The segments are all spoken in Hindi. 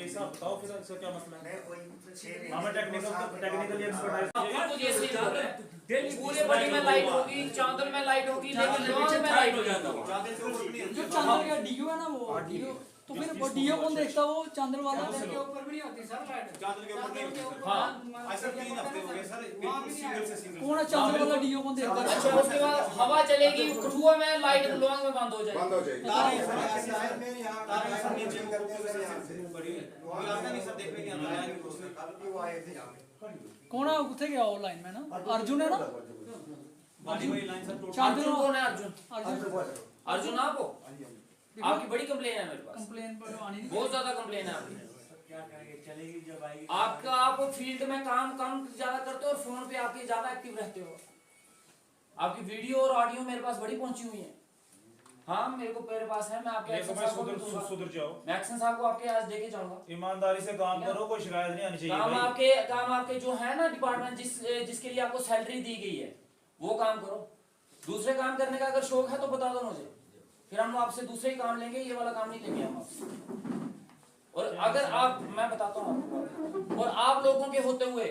जैसा बताओ फिर इसका क्या मसला है। हमें टेक्निकली एक्सपर्टाइज पूरे बड़ी में लाइट होगी, चांदल में लाइट होगी, लेकिन लॉन्ग में लाइट हो जाता है। जो चांदल का डीओ है ना वो डीओ, तो फिर वो डीओ कौन देखता है? वो चांदल वाला के ऊपर भी नहीं होती सर लाइट। चांदल के ऊपर नहीं होती। हाँ ऐसा 3 हफ्ते हो गए सर, बिल्कुल सिंगल से सिंगल। कौन है चांदल वाला डीओ कौन देखता है? अच्छा, उसके बाद हवा चलेगी, कठुआ में लाइट लॉन्ग में बंद हो जाएगी। बंद हो जाएगी। कौन है उठे गया ऑनलाइन में ना? अर्जुन है ना? अर्जुन कौन है? अर्जुन अर्जुन आप हो? आपकी बड़ी कंप्लेन है मेरे पास। कंप्लेन पर आनी नहीं, बहुत ज्यादा कंप्लेन है आपकी। क्या करेंगे, चलेगी जब आएगी। आपका आप फील्ड में काम कम ज्यादा करते हो और फोन पे आपके ज्यादा एक्टिव रहते हो। आपकी वीडियो और ऑडियो मेरे पास बड़ी पहुंची हुई है। हाँ मेरे पास है, मैं आपके एक्शन साहब को सुधर जाओ। मैं एक्शन साहब को आपके आज देके जाऊंगा। ईमानदारी से काम करो, कोई शिकायत नहीं आनी चाहिए। काम आपके जो है ना डिपार्टमेंट जिसके लिए आपको सैलरी दी गई है वो काम करो। दूसरे काम करने का अगर शौक है तो बता दो मुझे, फिर हम आपसे दूसरे ही काम लेंगे, ये वाला काम नहीं लेंगे हम आपसे। और अगर आप, मैं बताता हूँ आपको, और आप लोगों के होते हुए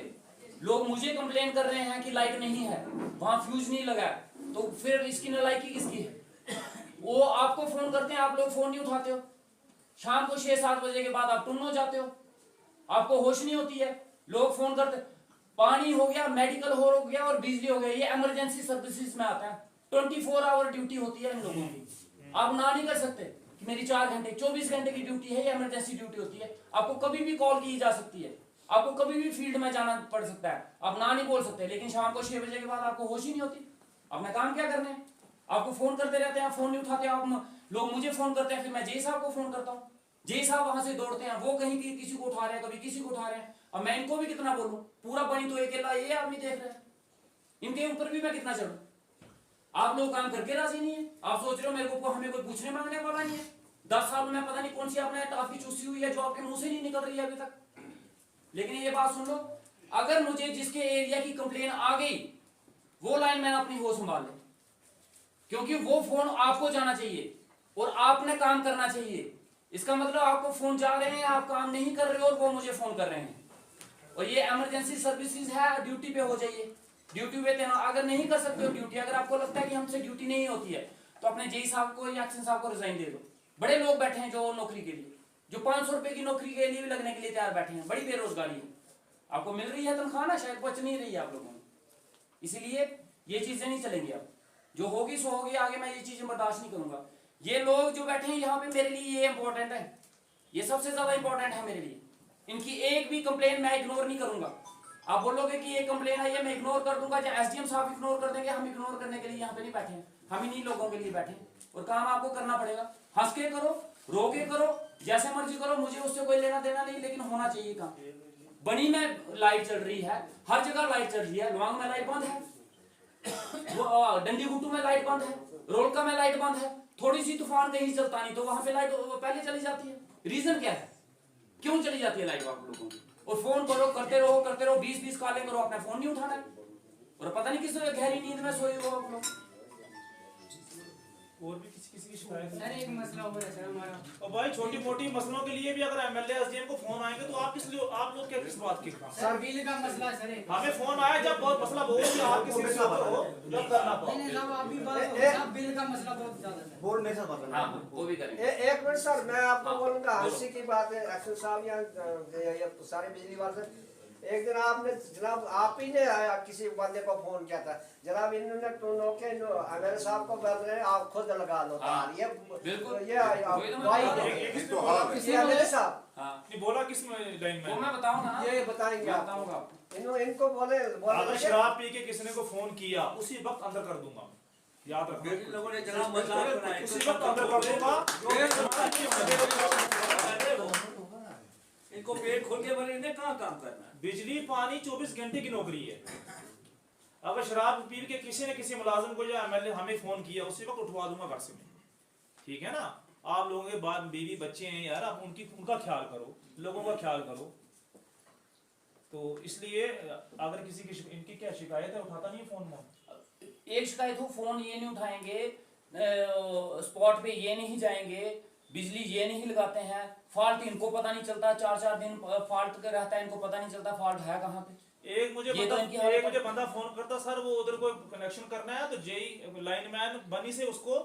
लोग मुझे कंप्लेन कर रहे हैं कि लाइट नहीं है, वहां फ्यूज नहीं लगा, तो फिर इसकी नालायकी किसकी है? वो आपको फोन करते हैं, आप लोग फोन नहीं उठाते हो। शाम को 6-7 बजे के बाद आप टुन हो जाते हो, आपको होश नहीं होती है। लोग फोन करते, पानी हो गया, मेडिकल हो गया और बिजली हो गया, ये इमरजेंसी सर्विसेज में आता है। 24 आवर ड्यूटी होती है इन लोगों की। आप ना नहीं कर सकते कि मेरी 4 घंटे 24 घंटे की ड्यूटी है, ये इमरजेंसी ड्यूटी होती है। आपको कभी भी कॉल की जा सकती है, आपको कभी भी फील्ड में जाना पड़ सकता है, आप ना नहीं बोल सकते। लेकिन शाम को 6 बजे के बाद आपको होश ही नहीं होती, अपना काम क्या करने हैं? आपको फोन करते रहते हैं, फोन नहीं उठाते आप लोग, मुझे फोन करते हैं, फिर मैं जय साहब को फोन करता हूँ, जय साहब वहां से दौड़ते हैं, वो कहीं किसी को उठा रहे हैं, कभी किसी को उठा रहे हैं। अब मैं इनको भी कितना बोलूं, पूरा बनी तो अकेला ये आदमी देख रहे हैं, इनके ऊपर भी मैं कितना चढ़ूं? आप लोग काम करके राजी नहीं है। आप सोच रहे हो मेरे को हमें कोई पूछने मांगने वाला नहीं है। 10 साल में पता नहीं कौन सी आपने टॉफी चूसी हुई है जो आपके मुंह से नहीं निकल रही है अभी तक। लेकिन ये बात सुन लो, अगर मुझे जिसके एरिया की कंप्लेन आ गई वो लाइन मैन अपनी होश संभाल ले, क्योंकि वो फोन आपको जाना चाहिए और आपने काम करना चाहिए। इसका मतलब आपको फोन जा रहे हैं, आप काम नहीं कर रहे हो और वो मुझे फोन कर रहे हैं, और ये इमरजेंसी सर्विसेज है, ड्यूटी पे हो जाइए। ड्यूटी पे देना, अगर नहीं कर सकते हो ड्यूटी, अगर आपको लगता है कि हमसे ड्यूटी नहीं होती है, तो अपने जेई साहब को या एक्शन साहब को रिजाइन दे दो। बड़े लोग बैठे हैं जो नौकरी के लिए, जो 500 रुपए की नौकरी के लिए भी लगने के लिए तैयार बैठे हैं। बड़ी बेरोजगारी है, आपको मिल रही है तनख्वाह ना, शायद बच नहीं रही है आप लोगों को। इसीलिए ये चीजें नहीं चलेंगी। अब जो होगी सो होगी, आगे मैं ये चीजें बर्दाश्त नहीं करूंगा। ये लोग जो बैठे हैं यहाँ पे, मेरे लिए ये इंपॉर्टेंट है, ये सबसे ज्यादा इंपॉर्टेंट है मेरे लिए। इनकी एक भी कंप्लेन मैं इग्नोर नहीं करूंगा। आप बोलोगे कि ये कंप्लेन है, ये मैं इग्नोर कर दूंगा, चाहे एसडीएम साहब इग्नोर कर देंगे, हम इग्नोर करने के लिए यहाँ पे नहीं बैठे हैं। हम इन्हीं लोगों के लिए बैठे हैं और काम आपको करना पड़ेगा। हंस के करो, रो के करो, जैसे मर्जी करो, मुझे उससे कोई लेना देना नहीं, लेकिन होना चाहिए काम। बनी में लाइट चल रही है, हर जगह लाइट चल रही है, लुआंग में लाइट बंद है, डंडी गुट्टू में लाइट बंद है, रोलका में लाइट बंद है। थोड़ी सी तूफान कहीं चलता नहीं तो वहां पे लाइट पहले चली जाती है। रीजन क्या है, क्यों चली जाती है लाइट आप लोगों की? और फोन करो, करते रहो 20-20 कॉलें करो, अपना फोन नहीं उठाना है, और पता नहीं किस गहरी नींद में सोए हो आप लोग। और भी किसी की शिकायत है? सर एक मसला हो रहा है सर हमारा। और भाई छोटी मोटी मसलों के लिए भी अगर एमएलए एसडीएम को फोन आएंगे तो आप लोग क्या किस बात के? सर बिल का मसला है सर। हमें फोन आया जब बहुत मसला बहुत कि आप किसी से हो जब करना पाओ। नहीं साहब, आप भी बात साहब, बिल का मसला बहुत ज्यादा है। बोल नहीं सकता। हाँ वो भी करेंगे। एक मिनट सर, मैं आपको बोलूंगा, हंसी की बात है। एक्शन साहब या सारे बिजली वाले, एक दिन आपने जनाब, आप ही ने किसी बंदे को फोन किया था जनाब, इन्होंने टोनो के मेरे साहब को बोल रहे हैं आप खुद लगा लो तार। ये बिल्कुल ये साहब नहीं बोला किस लाइन में? वो मैं बताऊंगा ना, ये बताएंगे आप, बताऊंगा आपको। इनको बोले अगर शराब पी के किसी ने को फोन किया उसी वक्त अंदर कर दूंगा, याद रखना। लोगों ने जनाब मसला बनाया, उसी वक्त अंदर कर दूंगा। इनको पेट खोल के भरे, इन्हें कहाँ काम करना है? बिजली पानी 24 घंटे की नौकरी है। अगर शराब पी के किसी ने किसी मुलाजिम को या एमएलए हमें फोन किया उसी वक्त उठवा दूंगा घर से मैं, ठीक है ना? आप लोगों के बाद बीवी बच्चे हैं यार, आप उनका ख्याल करो, लोगों का ख्याल करो। तो इसलिए अगर किसी की इनकी क्या शिकायत है, उठाता नहीं फोन में। एक शिकायत हो, फोन ये नहीं उठाएंगे, स्पॉट पे ये नहीं जाएंगे, बिजली ये नहीं लगाते हैं, फॉल्ट इनको पता नहीं चलता, 4-4 दिन फॉल्ट रहता है, इनको पता नहीं चलता फॉल्ट है कहाँ पे। एक मुझे ये तो इनकी एक हालत मुझे है। बंदा फोन करता, सर वो उधर कोई कनेक्शन करना है, तो जेई लाइनमैन बनी से उसको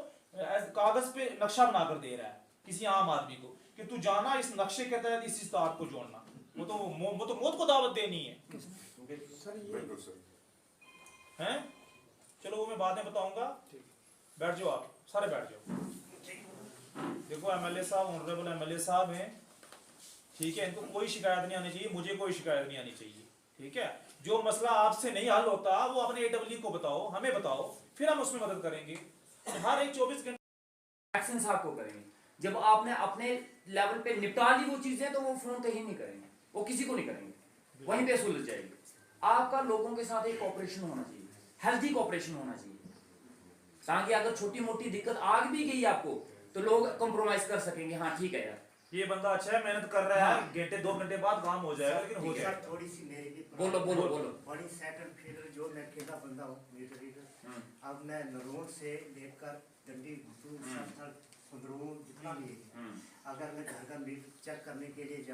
कागज पे नक्शा बनाकर दे रहा है किसी आम आदमी को कि तू जाना इस नक्शे के तहत इस तार को जोड़ना। वो तो मौत को दावत देनी है बिल्कुल सर। हैं। चलो वो मैं बाद में बताऊंगा। बैठ जाओ, आप सारे बैठ जाओ। देखो एमएलए साहब, ऑनरेबल एमएलए साहब हैं, ठीक है, इनको कोई शिकायत नहीं आनी चाहिए, मुझे कोई शिकायत नहीं आनी चाहिए, ठीक है। जो मसला आपसे नहीं हल होता वो अपने एडब्ल्यू को बताओ, हमें बताओ, फिर हम उसमें मदद करेंगे। हर एक 24 घंटे एक्शन साहब को करेंगे। जब आपने अपने लेवल पे निपटा ली वो चीजें, तो वो फोन कहीं नहीं करेंगे, वो किसी को नहीं करेंगे, वहीं पे सुलझ जाएगी। आपका लोगों के साथ एक कोऑपरेशन होना चाहिए, हेल्थी कोऑपरेशन होना चाहिए, ताकि अगर छोटी मोटी दिक्कत आ भी गई आपको तो लोग कंप्रोमाइज कर सकेंगे, हाँ ठीक है यार ये बंदा अच्छा है, मेहनत कर रहा है, घंटे 2 घंटे बाद काम हो जाएगा, लेकिन हो जाएगा। थोड़ी सी मेरी भी बोलो बोलो बोलो। बड़ी सेकंड फीडर जो मैं अकेला बंदा हूँ मीटर रीडर, अब मैं नरोन से लेकर डंडी घुटू संदरूर जितना भी है, अगर मैं घर का मीटर चेक करने के लिए जाऊँ